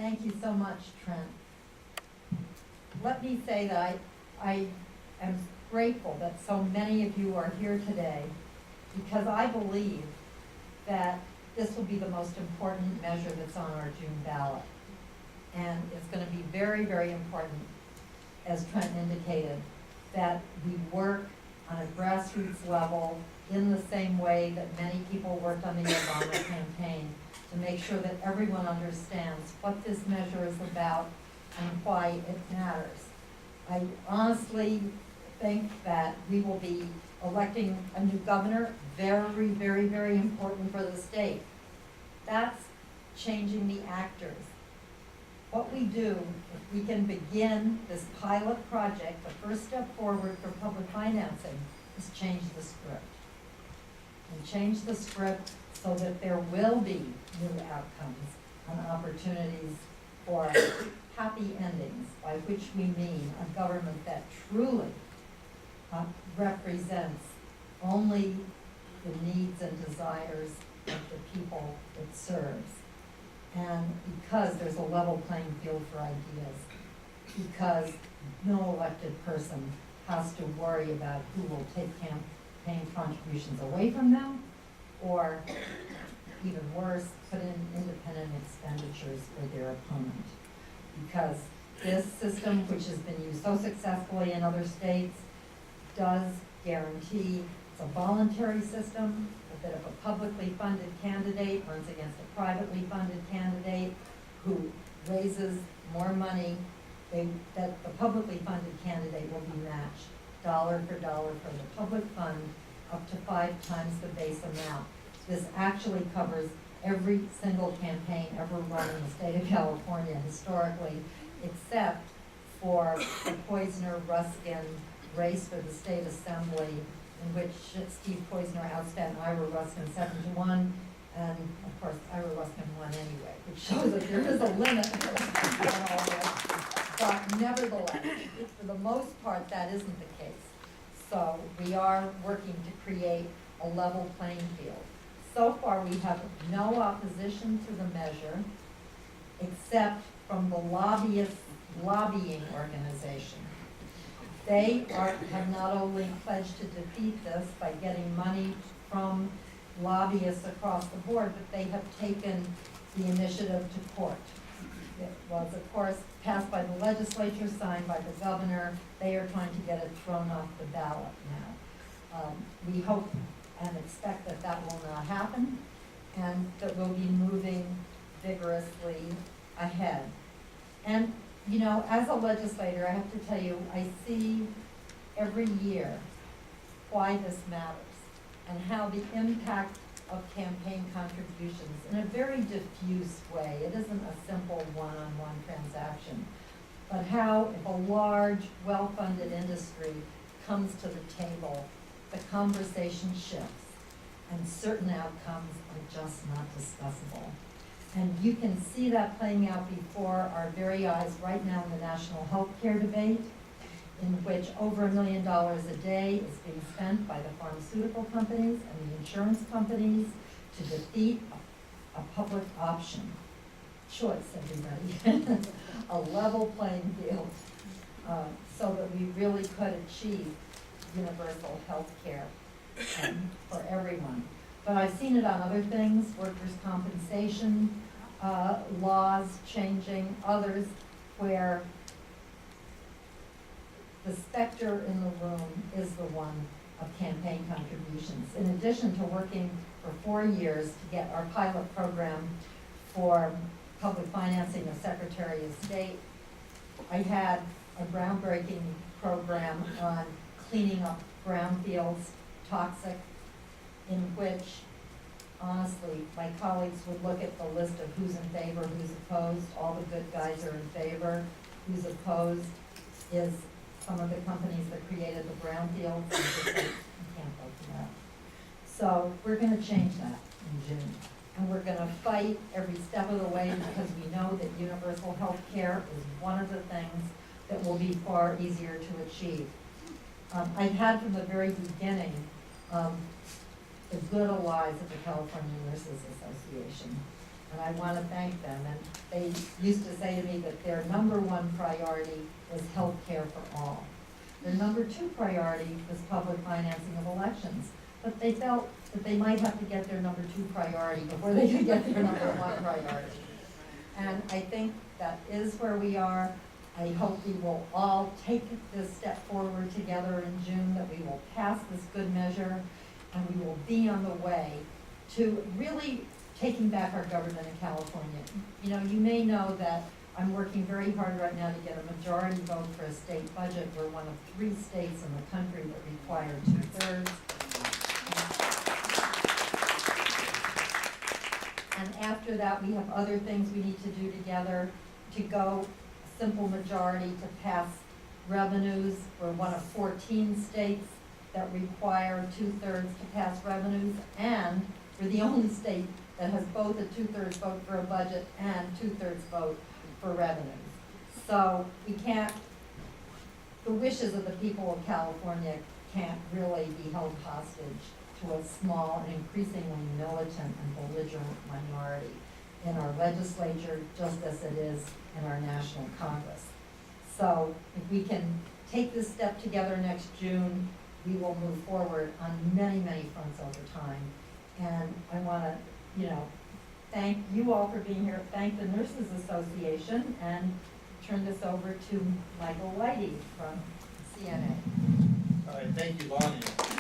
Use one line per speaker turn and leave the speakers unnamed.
Thank you so much, Trent. Let me say that I am grateful that so many of you are here today because I believe that this will be the most important measure that's on our June ballot. And it's going to be very, very important, as Trent indicated, that we work on a grassroots level in the same way that many people worked on the Obama campaign to make sure that everyone understands what this measure is about and why it matters. I honestly think that we will be electing a new governor, very, very, very important for the state. That's changing the actors. What we do, if we can begin this pilot project, the first step forward for public financing, is change the script. And change the script so that there will be new outcomes and opportunities for happy endings, by which we mean a government that truly represents only the needs and desires of the people it serves. And because there's a level playing field for ideas, because no elected person has to worry about who will take campaign contributions away from them, or even worse, put in independent expenditures for their opponent. Because this system, which has been used so successfully in other states, does guarantee it's a voluntary system, that if a publicly funded candidate runs against a privately funded candidate who raises more money, that the publicly funded candidate will be matched dollar for dollar from the public fund up to 5 times the base amount. This actually covers every single campaign ever run in the state of California historically, except for the Poizner-Ruskin race for the state assembly, in which Steve Poizner outspent Ira Ruskin 7-1, and of course Ira Ruskin won anyway, which shows that there is a limit on all this. But nevertheless, for the most part, that isn't the case. So we are working to create a level playing field. So far, we have no opposition to the measure, except from the lobbying organization. They have not only pledged to defeat this by getting money from lobbyists across the board, but they have taken the initiative to court. It was, of course, passed by the legislature, signed by the governor. They are trying to get it thrown off the ballot now. We hope and expect that that will not happen, and that we'll be moving vigorously ahead. And, you know, as a legislator, I have to tell you, I see every year why this matters and how the impact of campaign contributions in a very diffuse way, it isn't a simple one-on-one transaction, but how if a large, well-funded industry comes to the table, the conversation shifts and certain outcomes are just not discussable. And you can see that playing out before our very eyes right now in the national health care debate, in which over $1 million a day is being spent by the pharmaceutical companies and the insurance companies to defeat a public option. Choice, everybody. A level playing field, so that we really could achieve universal health care for everyone. But I've seen it on other things, workers' compensation, laws changing, others where the specter in the room is the one of campaign contributions. In addition to working for 4 years to get our pilot program for public financing of Secretary of State, I had a groundbreaking program on cleaning up brownfields, toxic, in which, honestly, my colleagues would look at the list of who's in favor, who's opposed. All the good guys are in favor. Who's opposed is some of the companies that created the brownfields. And just like, you can't vote for that. So we're going to change that in June. And we're going to fight every step of the way because we know that universal health care is one of the things that will be far easier to achieve. I've had from the very beginning the good allies of the California Nurses Association. and I want to thank them. And they used to say to me that their number one priority was health care for all. Their number two priority was public financing of elections, but they felt that they might have to get their number two priority before they could get their number one priority. And I think that is where we are. I hope we will all take this step forward together in June, that we will pass this good measure, and we will be on the way to really taking back our government in California. You know, you may know that I'm working very hard right now to get a majority vote for a state budget. We're one of 3 states in the country that require 2/3. And after that, we have other things we need to do together to go simple majority to pass revenues. We're one of 14 states that require 2/3 to pass revenues, and we're the only state that has both a 2/3 vote for a budget and 2/3 vote for revenues. So we can't, the wishes of the people of California can't really be held hostage to a small and increasingly militant and belligerent minority in our legislature, just as it is in our national Congress. So if we can take this step together next June, we will move forward on many, many fronts over time. And I want to, thank you all for being here, thank the Nurses Association, and turn this over to Michael Whitey from CNA.
All right, thank you, Loni.